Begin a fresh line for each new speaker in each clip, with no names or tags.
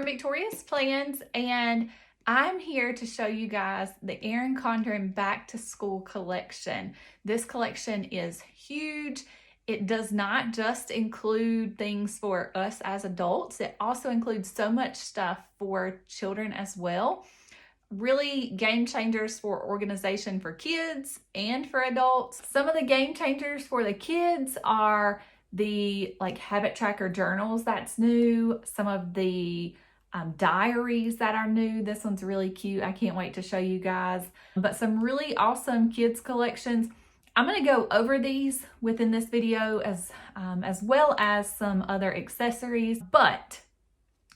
Victorious Plans, and I'm here to show you guys the Erin Condren Back to School collection. This collection is huge. It does not just include things for us as adults. It also includes so much stuff for children as well. Really game changers for organization for kids and for adults. Some of the game changers for the kids are the habit tracker journals that's new, some of the diaries that are new. This one's really cute. I can't wait to show you guys. But some really awesome kids collections. I'm going to go over these within this video as well as some other accessories. But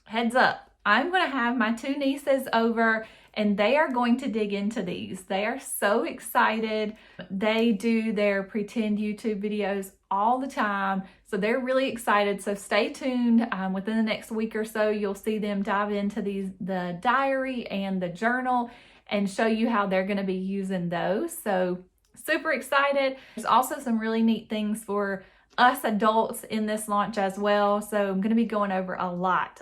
heads up, I'm going to have my two nieces over and they are going to dig into these. They are so excited. They do their pretend YouTube videos all the time. So they're really excited. So stay tuned. Within the next week or so, you'll see them dive into the diary and the journal and show you how they're going to be using those. So super excited. There's also some really neat things for us adults in this launch as well. So I'm going to be going over a lot.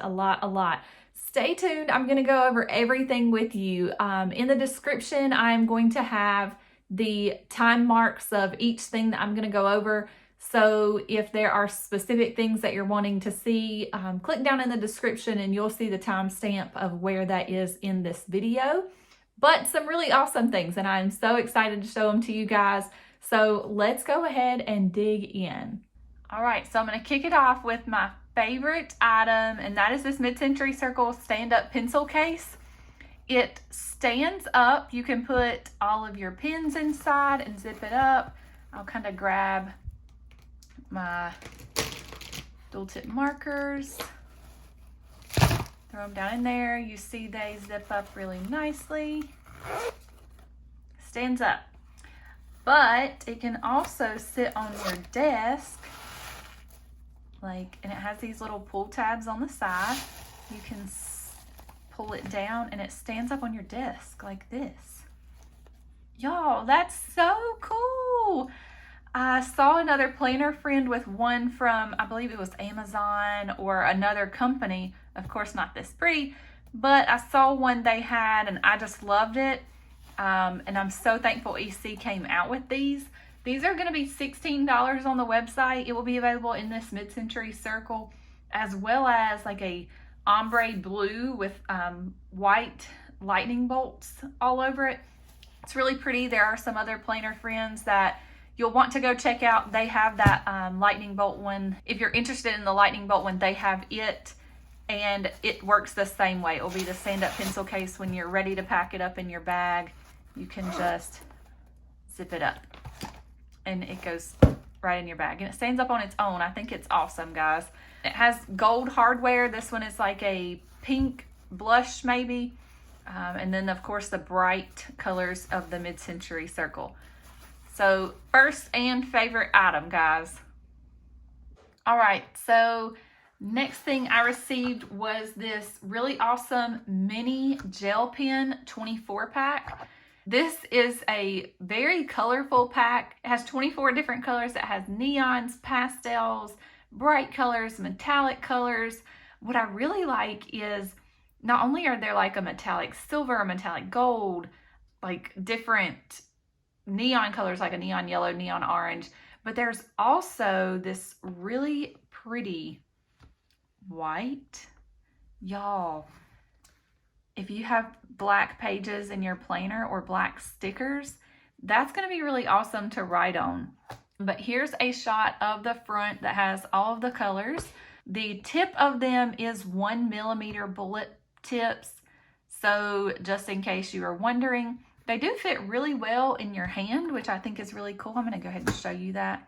Stay tuned. I'm going to go over everything with you. In the description, I'm going to have the time marks of each thing that I'm going to go over. So if there are specific things that you're wanting to see, click down in the description and you'll see the timestamp of where that is in this video. But some really awesome things, and I'm so excited to show them to you guys. So let's go ahead and dig in. All right, so I'm going to kick it off with my favorite item, and that is this Mid-Century Circle stand-up pencil case. It stands up. You can put all of your pens inside and zip it up. I'll kind of grab my dual tip markers, throw them down in there. You see they zip up really nicely. Stands up. But it can also sit on your desk, and it has these little pull tabs on the side. You can pull it down and it stands up on your desk like this. Y'all, that's so cool. I saw another planner friend with one from, I believe it was Amazon or another company. Of course, not this pretty, but I saw one they had and I just loved it. And I'm so thankful EC came out with these. These are going to be $16 on the website. It will be available in this Mid-Century Circle, as well as like a ombre blue with white lightning bolts all over it. It's really pretty. There are some other planner friends that you'll want to go check out. They have that lightning bolt one. If you're interested in the lightning bolt one, they have it, and it works the same way. It will be the stand-up pencil case. When you're ready to pack it up in your bag, you can just zip it up and it goes right in your bag, and it stands up on its own. I think it's awesome, guys. It has gold hardware. This one is like a pink blush maybe, and then of course the bright colors of the Mid-Century Circle. So first and favorite item, guys. All right, so next thing I received was this really awesome mini gel pen 24 pack. This is a very colorful pack. It has 24 different colors. It has neons, pastels, bright colors, metallic colors. What I really like is not only are there like a metallic silver, a metallic gold, like different neon colors, like a neon yellow, neon orange, but there's also this really pretty white. Y'all, if you have black pages in your planner or black stickers, that's going to be really awesome to write on. But here's a shot of the front that has all of the colors. The tip of them is 1mm bullet tips. So just in case you are wondering, they do fit really well in your hand, which I think is really cool. I'm going to go ahead and show you that.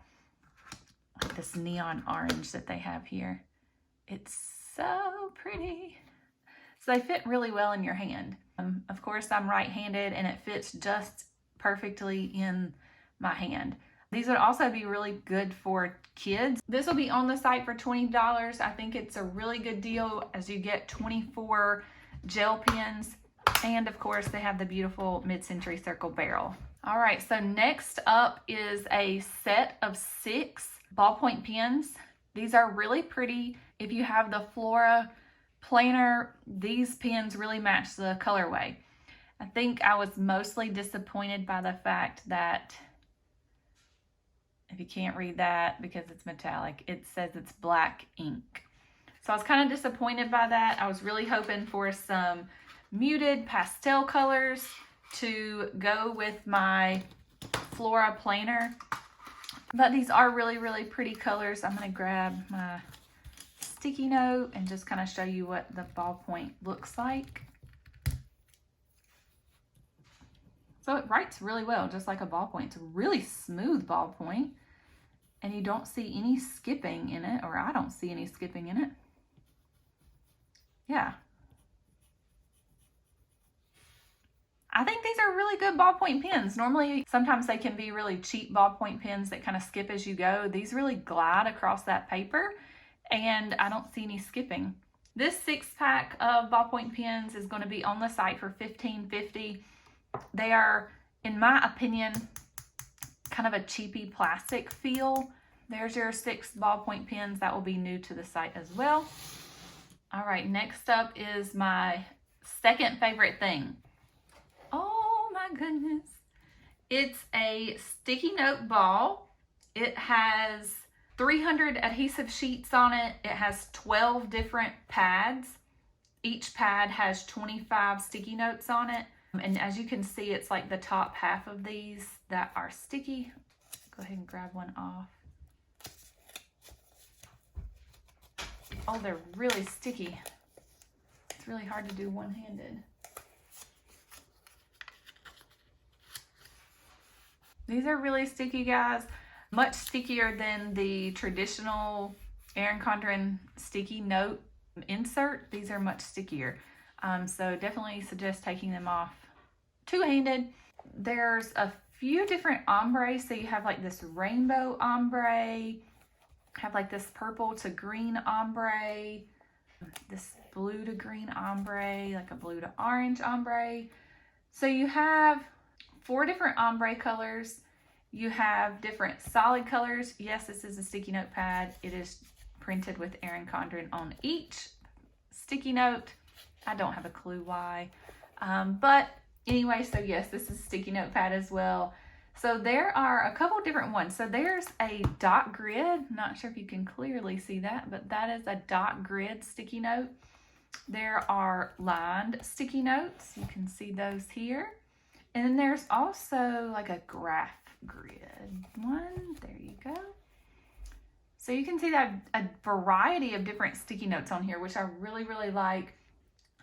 Like this neon orange that they have here. It's so pretty. So they fit really well in your hand. Of course, I'm right-handed and it fits just perfectly in my hand. These would also be really good for kids. This will be on the site for $20. I think it's a really good deal as you get 24 gel pens. And of course, they have the beautiful Mid-Century Circle barrel. All right, so next up is a set of 6 ballpoint pens. These are really pretty. If you have the Flora planner, these pens really match the colorway. I think I was mostly disappointed by the fact that, if you can't read that because it's metallic, it says it's black ink. So I was kind of disappointed by that. I was really hoping for some muted pastel colors to go with my Flora planner. But these are really, really pretty colors. I'm going to grab my sticky note and just kind of show you what the ballpoint looks like. So it writes really well, just like a ballpoint. It's a really smooth ballpoint, and you don't see any skipping in it, or I don't see any skipping in it. Yeah. I think these are really good ballpoint pens. Normally, sometimes they can be really cheap ballpoint pens that kind of skip as you go. These really glide across that paper, and I don't see any skipping. This 6-pack of ballpoint pens is going to be on the site for $15.50. They are, in my opinion, kind of a cheapy plastic feel. There's your 6 ballpoint pens. That will be new to the site as well. All right, next up is my second favorite thing. Oh my goodness. It's a sticky note ball. It has 300 adhesive sheets on it. It has 12 different pads. Each pad has 25 sticky notes on it. And as you can see, it's like the top half of these that are sticky. Go ahead and grab one off. Oh, they're really sticky. It's really hard to do one-handed. These are really sticky, guys. Much stickier than the traditional Erin Condren sticky note insert. These are much stickier. So definitely suggest taking them off two-handed. There's a few different ombres. So you have like this rainbow ombre, have like this purple to green ombre, this blue to green ombre, like a blue to orange ombre. So you have 4 different ombre colors. You have different solid colors. Yes, this is a sticky note pad. It is printed with Erin Condren on each sticky note. I don't have a clue why. But anyway, so yes, this is a sticky note pad as well. So there are a couple different ones. So there's a dot grid. Not sure if you can clearly see that, but that is a dot grid sticky note. There are lined sticky notes. You can see those here. And then there's also like a graph grid one. There you go. So you can see that a variety of different sticky notes on here, which I really, really like.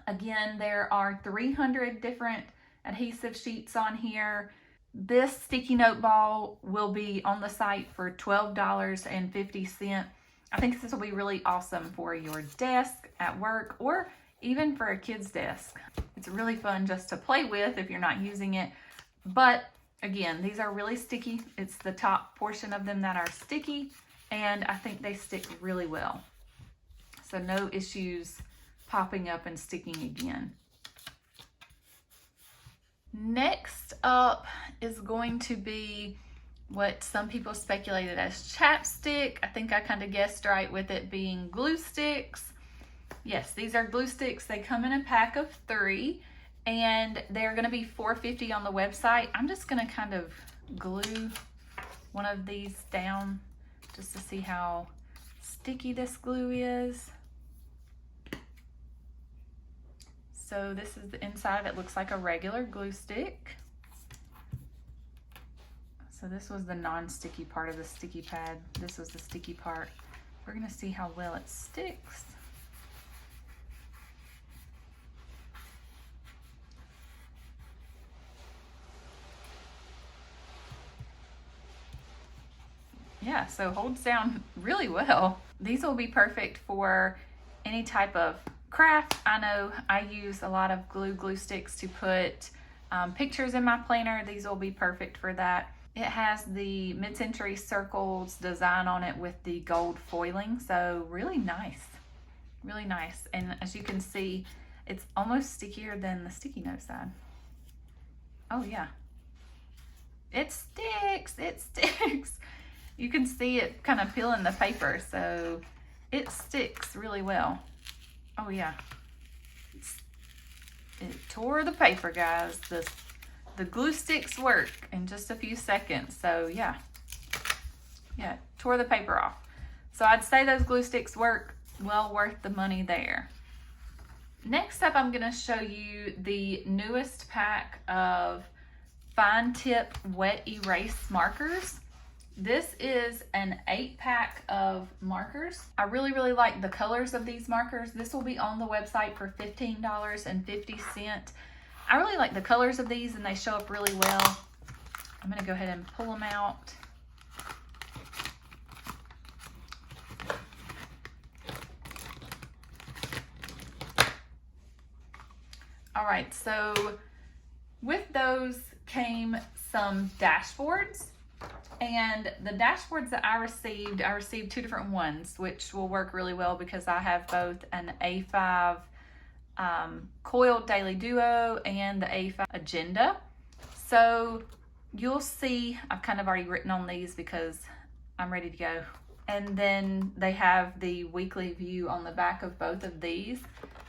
Again, there are 300 different adhesive sheets on here. This sticky note ball will be on the site for $12.50. I think this will be really awesome for your desk at work or even for a kid's desk. It's really fun just to play with if you're not using it. But again, these are really sticky. It's the top portion of them that are sticky, and I think they stick really well. So no issues popping up and sticking again. Next up is going to be what some people speculated as chapstick. I think I kind of guessed right with it being glue sticks. Yes, these are glue sticks. They come in a pack of 3 and they're going to be $4.50 on the website. I'm just going to kind of glue one of these down just to see how sticky this glue is. So this is the inside of it. Looks like a regular glue stick. So this was the non-sticky part of the sticky pad. This was the sticky part. We're gonna see how well it sticks. Yeah, so holds down really well. These will be perfect for any type of craft. I know I use a lot of glue sticks to put pictures in my planner. These will be perfect for that. It has the mid-century circles design on it with the gold foiling, so really nice, really nice. And as you can see, it's almost stickier than the sticky note side. Oh yeah, it sticks, it sticks. You can see it kind of peeling the paper, so it sticks really well. Oh yeah, it tore the paper, guys. The glue sticks work in just a few seconds. So yeah, tore the paper off. So I'd say those glue sticks work, well worth the money there. Next up, I'm gonna show you the newest pack of fine tip wet erase markers. This is an 8-pack of markers. I really like the colors of these markers. This will be on the website for $15.50. I really like the colors of these and they show up really well. I'm gonna go ahead and pull them out. All right, so with those came some dashboards, and the dashboards that I received 2 different ones, which will work really well because I have both an A5 coiled daily duo and the A5 agenda. So you'll see I've kind of already written on these because I'm ready to go. And then they have the weekly view on the back of both of these.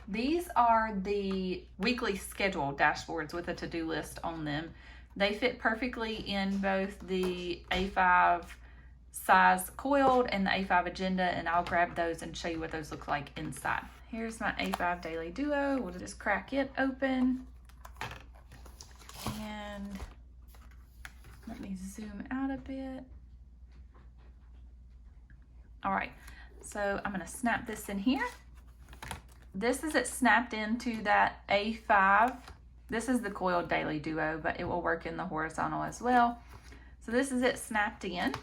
These are the weekly schedule dashboards with a to-do list on them. They fit perfectly in both the A5 size coiled and the A5 agenda, and I'll grab those and show you what those look like inside. Here's my A5 daily duo. We'll just crack it open. And let me zoom out a bit. All right, so I'm gonna snap this in here. This is it snapped into that A5. This is the coiled daily duo, but it will work in the horizontal as well. So this is it snapped in.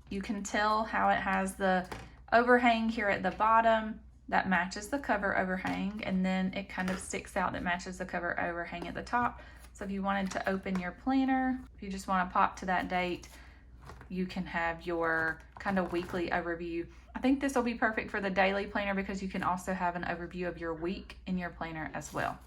You can tell how it has the overhang here at the bottom that matches the cover overhang, and then it kind of sticks out that matches the cover overhang at the top. So if you wanted to open your planner, if you just want to pop to that date, you can have your kind of weekly overview. I think this will be perfect for the daily planner because you can also have an overview of your week in your planner as well.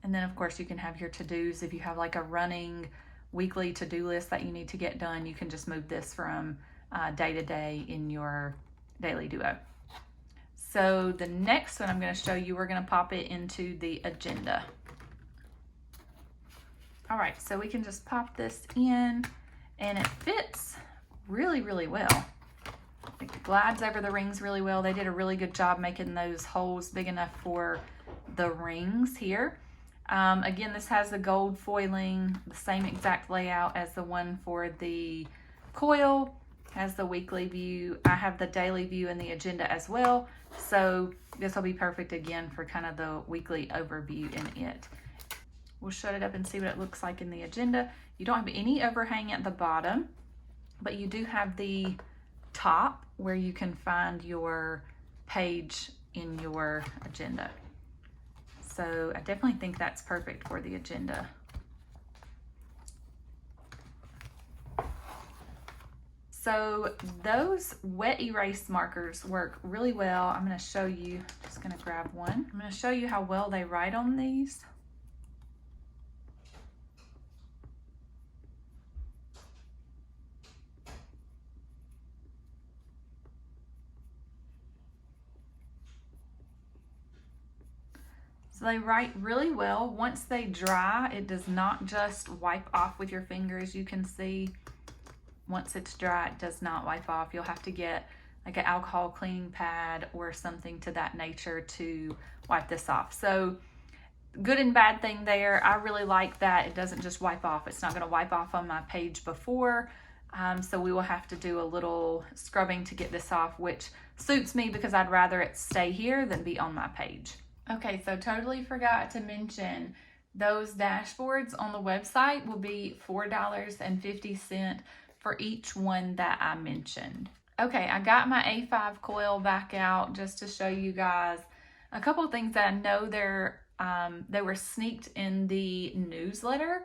And then of course you can have your to-dos. If you have like a running weekly to-do list that you need to get done, you can just move this from day to day in your daily duo. So the next one I'm going to show you, we're going to pop it into the agenda. All right, so we can just pop this in and it fits really well. It glides over the rings really well. They did a really good job making those holes big enough for the rings here. Again, this has the gold foiling, the same exact layout as the one for the coil, has the weekly view. I have the daily view and the agenda as well. So this will be perfect again for kind of the weekly overview in it. We'll shut it up and see what it looks like in the agenda. You don't have any overhang at the bottom, but you do have the top where you can find your page in your agenda. So I definitely think that's perfect for the agenda. So those wet erase markers work really well. I'm going to show you, just going to grab one. I'm going to show you how well they write on these. So they write really well. Once they dry, it does not just wipe off with your fingers. You can see once it's dry, it does not wipe off. You'll have to get like an alcohol cleaning pad or something to that nature to wipe this off. So good and bad thing there. I really like that it doesn't just wipe off. It's not going to wipe off on my page before. So we will have to do a little scrubbing to get this off, which suits me because I'd rather it stay here than be on my page. Okay, so totally forgot to mention those dashboards on the website will be $4.50 for each one that I mentioned. Okay, I got my A5 coil back out just to show you guys a couple of things that I know they were sneaked in the newsletter.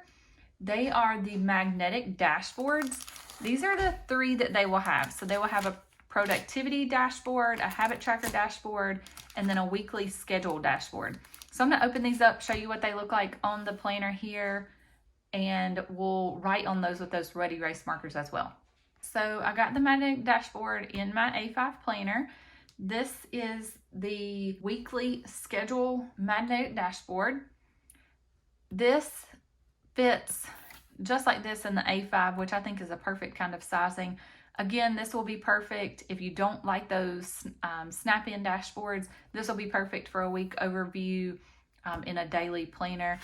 They are the magnetic dashboards. These are the 3 that they will have. So they will have a productivity dashboard, a habit tracker dashboard, and then a weekly schedule dashboard. So I'm going to open these up, show you what they look like on the planner here, and we'll write on those with those wet erase markers as well. So I got the magnetic dashboard in my A5 planner. This is the weekly schedule magnetic dashboard. This fits just like this in the A5, which I think is a perfect kind of sizing. Again, this will be perfect if you don't like those snap-in dashboards. This will be perfect for a week overview in a daily planner.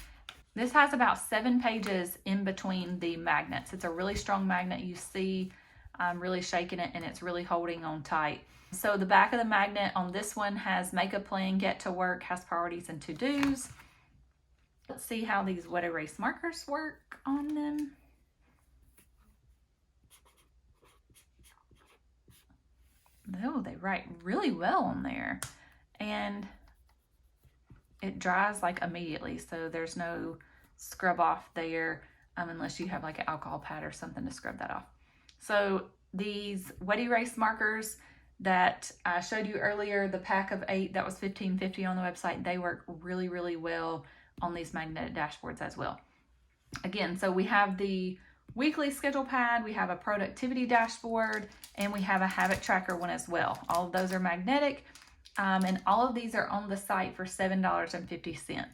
This has about 7 pages in between the magnets. It's a really strong magnet. You see I'm really shaking it and it's really holding on tight. So the back of the magnet on this one has make a plan, get to work, has priorities and to-dos. Let's see how these wet erase markers work on them. Oh, they write really well on there. And it dries like immediately, so there's no scrub off there unless you have like an alcohol pad or something to scrub that off. So these wet erase markers that I showed you earlier, the pack of 8 that was $15.50 on the website, they work really, really well on these magnetic dashboards as well. Again, so we have the weekly schedule pad, we have a productivity dashboard, and we have a habit tracker one as well. All of those are magnetic, and all of these are on the site for $7.50.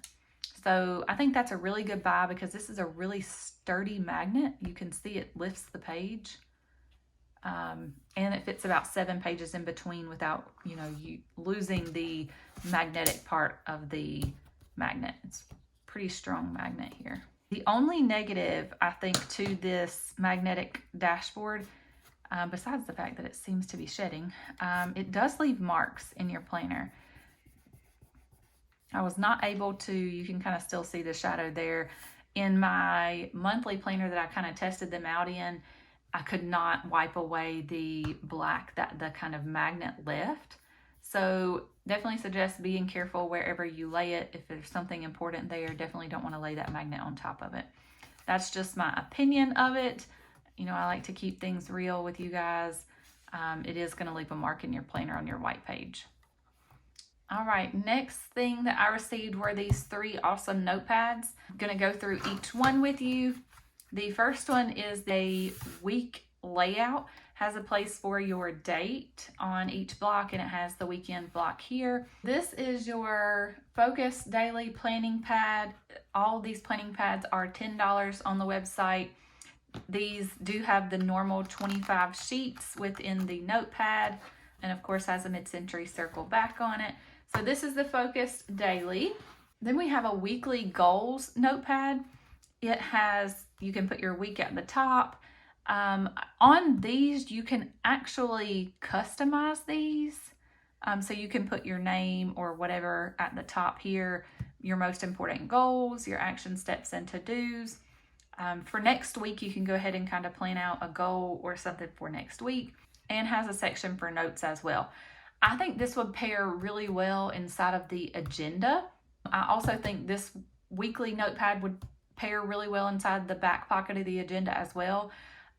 So I think that's a really good buy because this is a really sturdy magnet. You can see it lifts the page, and it fits about 7 pages in between without, you losing the magnetic part of the magnet. It's a pretty strong magnet here. The only negative, I think, to this magnetic dashboard, besides the fact that it seems to be shedding, it does leave marks in your planner. I was not able to, you can kind of still see the shadow there. In my monthly planner that I kind of tested them out in, I could not wipe away the black that the kind of magnet left. So definitely suggest being careful wherever you lay it. If there's something important there, definitely don't want to lay that magnet on top of it. That's just my opinion of it. I like to keep things real with you guys. It is going to leave a mark in your planner on your white page. All right, next thing that I received were these 3 awesome notepads. I'm going to go through each one with you. The first one is a week layout. Has a place for your date on each block, and it has the weekend block here. This is your focus daily planning pad. All of these planning pads are $10 on the website. These do have the normal 25 sheets within the notepad, and of course has a mid-century circle back on it. So this is the focused daily. Then we have a weekly goals notepad. It has, you can put your week at the top. On these, you can actually customize these. So you can put your name or whatever at the top here, your most important goals, your action steps and to-dos. For next week, you can go ahead and kind of plan out a goal or something for next week, and has a section for notes as well. I think this would pair really well inside of the agenda. I also think this weekly notepad would pair really well inside the back pocket of the agenda as well.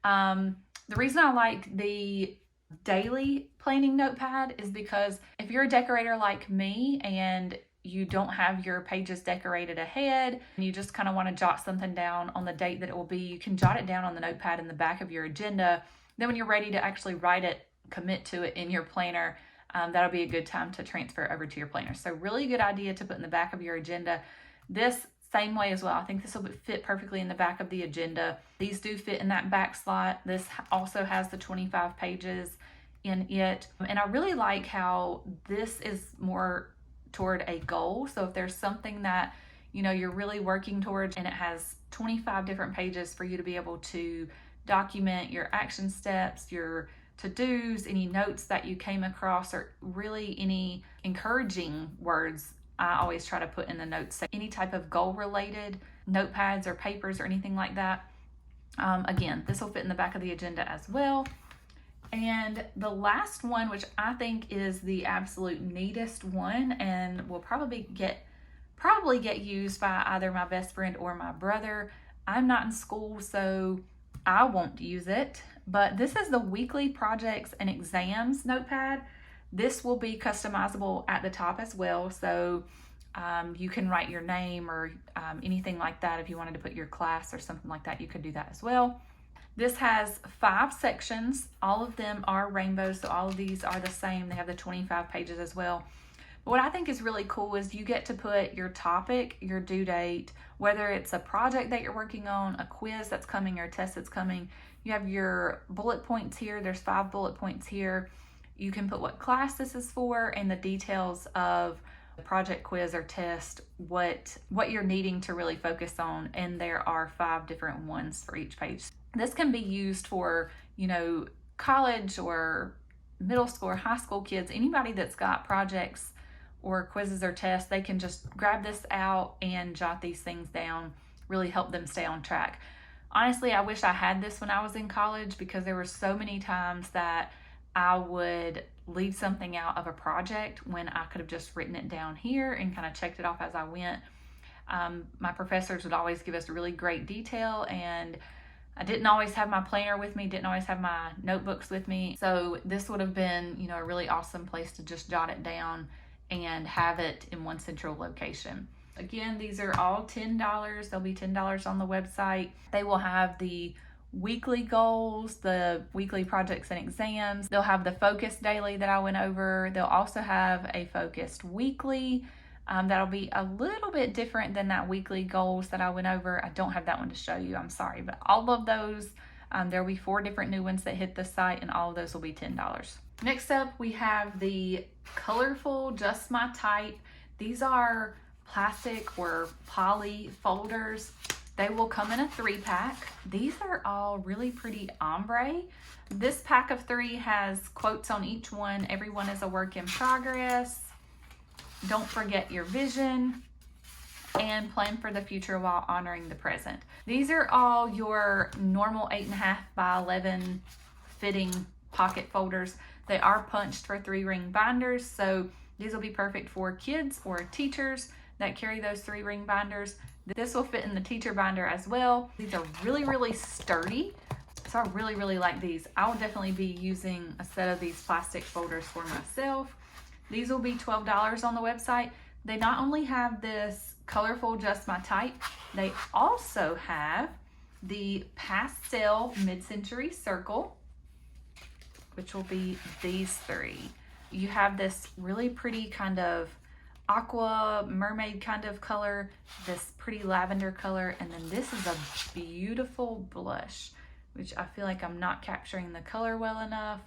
The reason I like the daily planning notepad is because if you're a decorator like me and you don't have your pages decorated ahead and you just kind of want to jot something down on the date that it will be, you can jot it down on the notepad in the back of your agenda. Then when you're ready to actually write it, commit to it in your planner, that'll be a good time to transfer over to your planner. So really good idea to put in the back of your agenda. This same way as well. I think this will fit perfectly in the back of the agenda. These do fit in that back slot. This also has the 25 pages in it. And I really like how this is more toward a goal. So if there's something that, you're really working towards, and it has 25 different pages for you to be able to document your action steps, your to-dos, any notes that you came across, or really any encouraging words I always try to put in the notes. So any type of goal related notepads or papers or anything like that. Again, this will fit in the back of the agenda as well. And the last one, which I think is the absolute neatest one and will probably get used by either my best friend or my brother. I'm not in school, so I won't use it, but this is the weekly projects and exams notepad. This will be customizable at the top as well. So you can write your name or anything like that. If you wanted to put your class or something like that, you could do that as well. This has 5 sections. All of them are rainbows, so all of these are the same. They have the 25 pages as well. But what I think is really cool is you get to put your topic, your due date, whether it's a project that you're working on, a quiz that's coming, or a test that's coming. You have your bullet points here. There's 5 bullet points here. You can put what class this is for and the details of the project, quiz, or test, what you're needing to really focus on, and there are 5 different ones for each page. This can be used for, college or middle school or high school kids, anybody that's got projects or quizzes or tests. They can just grab this out and jot these things down, really help them stay on track. Honestly, I wish I had this when I was in college, because there were so many times that I would leave something out of a project when I could have just written it down here and kind of checked it off as I went. My professors would always give us really great detail, and I didn't always have my planner with me, didn't always have my notebooks with me. So this would have been, a really awesome place to just jot it down and have it in one central location. Again, these are all $10. They'll be $10 on the website. They will have the weekly goals, the weekly projects and exams. They'll have the focus daily that I went over. They'll also have a focused weekly. That'll be a little bit different than that weekly goals that I went over. I don't have that one to show you, I'm sorry, but all of those, there'll be 4 different new ones that hit the site, and all of those will be $10. Next up, we have the colorful Just My Type. These are plastic or poly folders. They will come in a 3-pack. These are all really pretty ombre. This pack of 3 has quotes on each one. Every one is a work in progress. Don't forget your vision, and plan for the future while honoring the present. These are all your normal 8.5 by 11 fitting pocket folders. They are punched for 3-ring binders, so these will be perfect for kids or teachers that carry those 3-ring binders. This will fit in the teacher binder as well. These are really, really sturdy, so I really, really like these. I will definitely be using a set of these plastic folders for myself. These will be $12 on the website. They not only have this colorful Just My Type, they also have the pastel mid-century circle, which will be these 3. You have this really pretty kind of aqua mermaid kind of color, this pretty lavender color, and then this is a beautiful blush, which I feel like I'm not capturing the color well enough,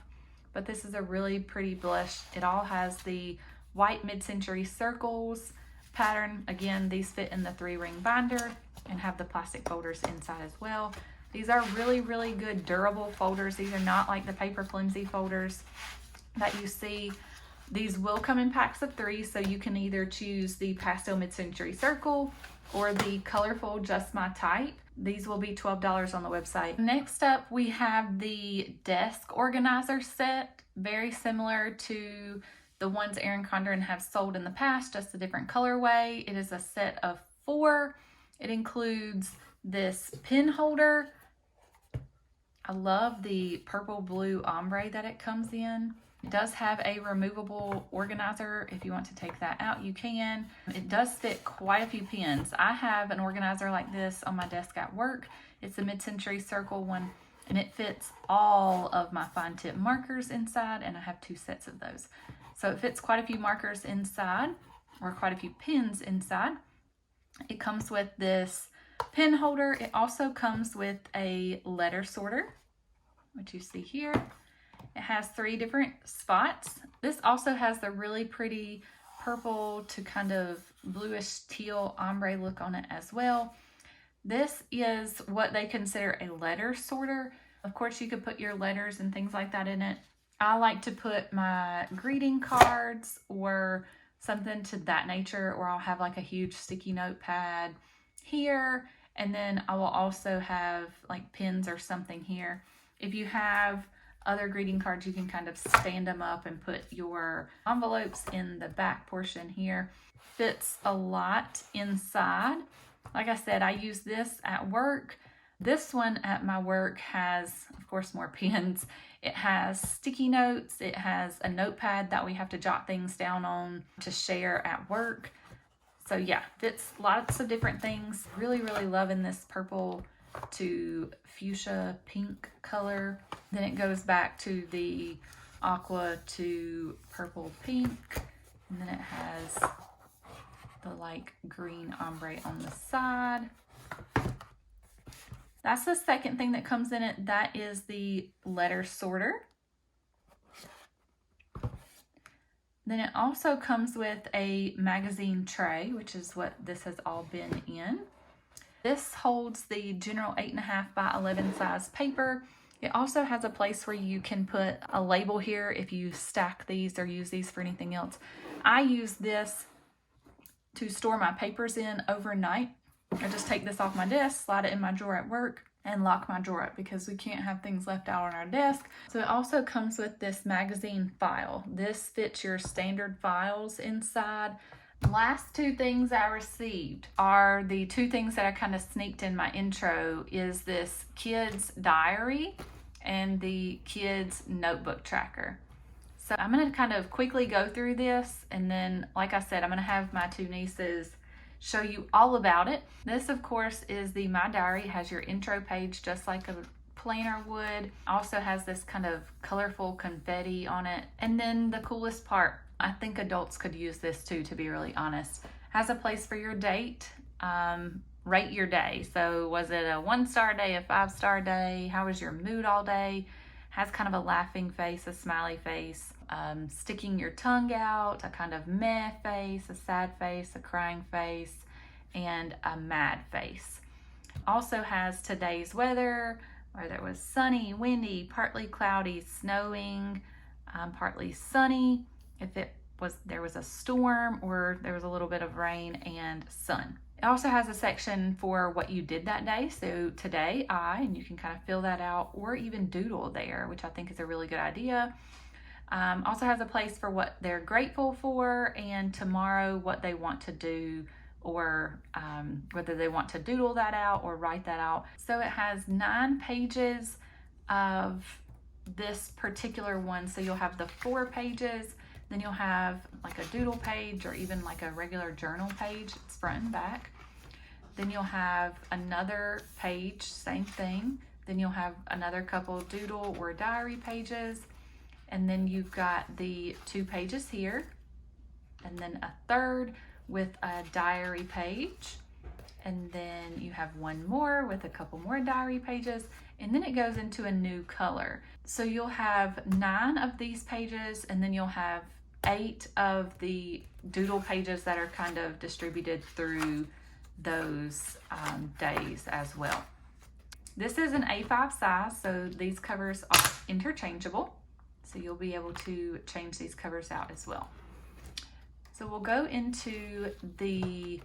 but this is a really pretty blush. It all has the white mid-century circles pattern. Again, these fit in the 3-ring binder and have the plastic folders inside as well. These are really, really good durable folders. These are not like the paper flimsy folders that you see. These will come in packs of 3, so you can either choose the pastel mid-century circle or the colorful Just My Type. These will be $12 on the website. Next up, we have the desk organizer set, very similar to the ones Erin Condren have sold in the past, just a different colorway. It is a set of 4. It includes this pen holder. I love the purple blue ombre that it comes in. It does have a removable organizer. If you want to take that out, you can. It does fit quite a few pens. I have an organizer like this on my desk at work. It's a mid-century circle one, and it fits all of my fine tip markers inside, and I have 2 sets of those. So it fits quite a few markers inside, or quite a few pens inside. It comes with this pen holder. It also comes with a letter sorter, which you see here. It has 3 different spots. This also has the really pretty purple to kind of bluish teal ombre look on it as well. This is what they consider a letter sorter. Of course, you could put your letters and things like that in it. I like to put my greeting cards or something to that nature, or I'll have like a huge sticky notepad here, and then I will also have like pins or something here. If you have other greeting cards, you can kind of stand them up and put your envelopes in the back portion here. Fits a lot inside. Like I said, I use this at work. This one at my work has, of course, more pens. It has sticky notes. It has a notepad that we have to jot things down on to share at work. So yeah, fits lots of different things. Really, really loving this purple to fuchsia pink color. Then it goes back to the aqua to purple pink. And then it has the like green ombre on the side. That's the second thing that comes in it. That is the letter sorter. Then it also comes with a magazine tray, which is what this has all been in. This holds the general 8.5 by 11 size paper. It also has a place where you can put a label here if you stack these or use these for anything else. I use this to store my papers in overnight. I just take this off my desk, slide it in my drawer at work, and lock my drawer up because we can't have things left out on our desk. So it also comes with this magazine file. This fits your standard files inside. Last two things I received are the two things that I kind of sneaked in my intro, is this kids diary and the kids notebook tracker. So I'm going to kind of quickly go through this, and then like I said, I'm going to have my two nieces show you all about it. This of course is the My Diary. It has your intro page just like a planner would. Also has this kind of colorful confetti on it. And then the coolest part, I think adults could use this too, to be really honest. Has a place for your date. Rate your day. So was it a 1-star day, a 5-star day? How was your mood all day? Has kind of a laughing face, a smiley face, sticking your tongue out, a kind of meh face, a sad face, a crying face, and a mad face. Also has today's weather, whether it was sunny, windy, partly cloudy, snowing, partly sunny, if there was a storm or there was a little bit of rain, and sun. It also has a section for what you did that day. So today and you can kind of fill that out or even doodle there, which I think is a really good idea. Also has a place for what they're grateful for, and tomorrow what they want to do, or whether they want to doodle that out or write that out. So it has 9 pages of this particular one. So you'll have the 4 pages, then you'll have like a doodle page or even like a regular journal page. It's front and back. Then you'll have another page, same thing. Then you'll have another couple doodle or diary pages. And then you've got the 2 pages here, and then a third with a diary page. And then you have one more with a couple more diary pages, and then it goes into a new color. So you'll have 9 of these pages, and then you'll have 8 of the doodle pages that are kind of distributed through those days as well. This is an A5 size, so these covers are interchangeable. So you'll be able to change these covers out as well. So we'll go into the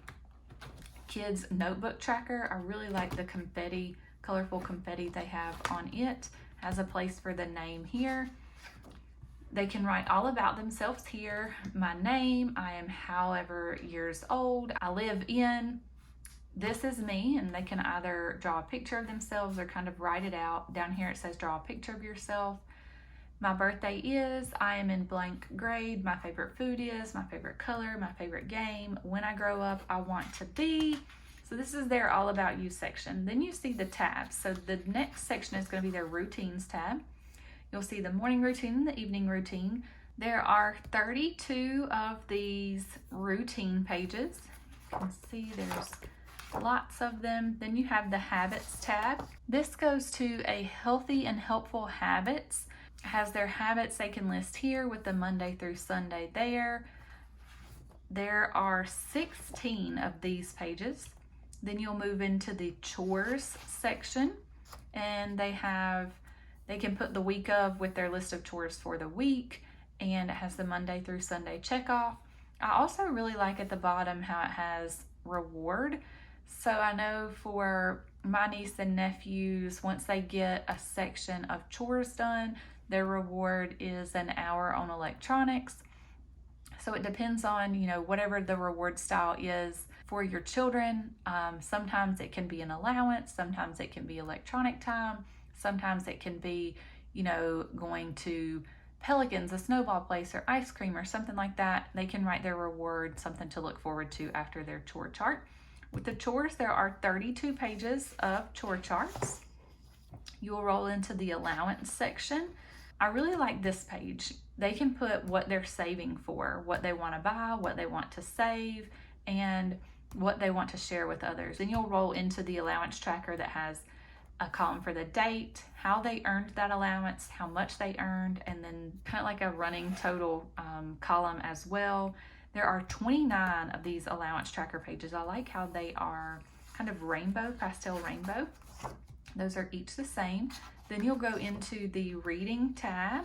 kids notebook tracker. I really like the confetti, colorful confetti they have on it. Has a place for the name here. They can write all about themselves here. My name, I am however years old, I live in, this is me, and they can either draw a picture of themselves or kind of write it out. Down here it says draw a picture of yourself. My birthday is, I am in blank grade, my favorite food is, my favorite color, my favorite game, when I grow up I want to be. So this is their all about you section. Then you see the tabs. So the next section is going to be their routines tab. You'll see the morning routine and the evening routine. There are 32 of these routine pages. You can see there's lots of them. Then you have the habits tab. This goes to a healthy and helpful habits. It has their habits they can list here with the Monday through Sunday there. There are 16 of these pages. Then you'll move into the chores section, and they can put the week of with their list of chores for the week, and it has the Monday through Sunday check off. I also really like at the bottom how it has reward. So I know for my niece and nephews, once they get a section of chores done, their reward is an hour on electronics. So it depends on, whatever the reward style is for your children. Sometimes it can be an allowance, sometimes it can be electronic time, sometimes it can be, going to Pelicans, a snowball place, or ice cream or something like that. They can write their reward, something to look forward to after their chore chart. With the chores, there are 32 pages of chore charts. You'll roll into the allowance section. I really like this page. They can put what they're saving for, what they want to buy, what they want to save, and what they want to share with others. And you'll roll into the allowance tracker that has a column for the date, how they earned that allowance, how much they earned, and then kind of like a running total column as well. There are 29 of these allowance tracker pages. I like how they are kind of rainbow, pastel rainbow. Those are each the same. Then you'll go into the reading tab.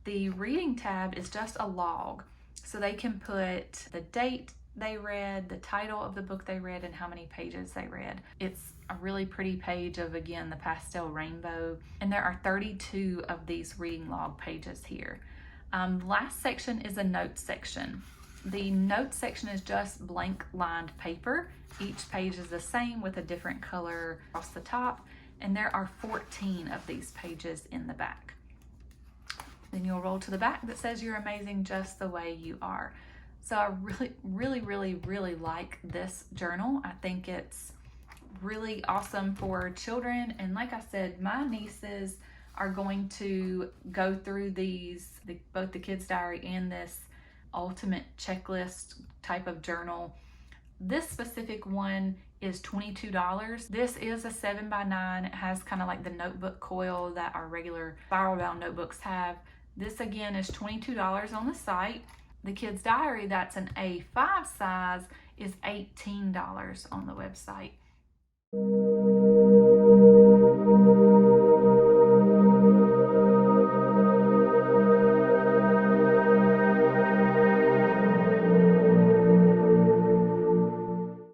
The reading tab is just a log. So they can put the date they read, the title of the book they read, and how many pages they read. It's a really pretty page of, again, the pastel rainbow. And there are 32 of these reading log pages here. Last section is a notes section. The notes section is just blank lined paper. Each page is the same with a different color across the top. And there are 14 of these pages in the back. Then you'll roll to the back that says you're amazing just the way you are. So I really like this journal. I think it's really awesome for children. And like I said, my nieces are going to go through these, both the kids' diary and this ultimate checklist type of journal. This specific one is $22. This is a 7x9. It has kind of like the notebook coil that our regular spiral bound notebooks have. This again is $22 on the site. The kids' diary, that's an A5 size, is $18 on the website.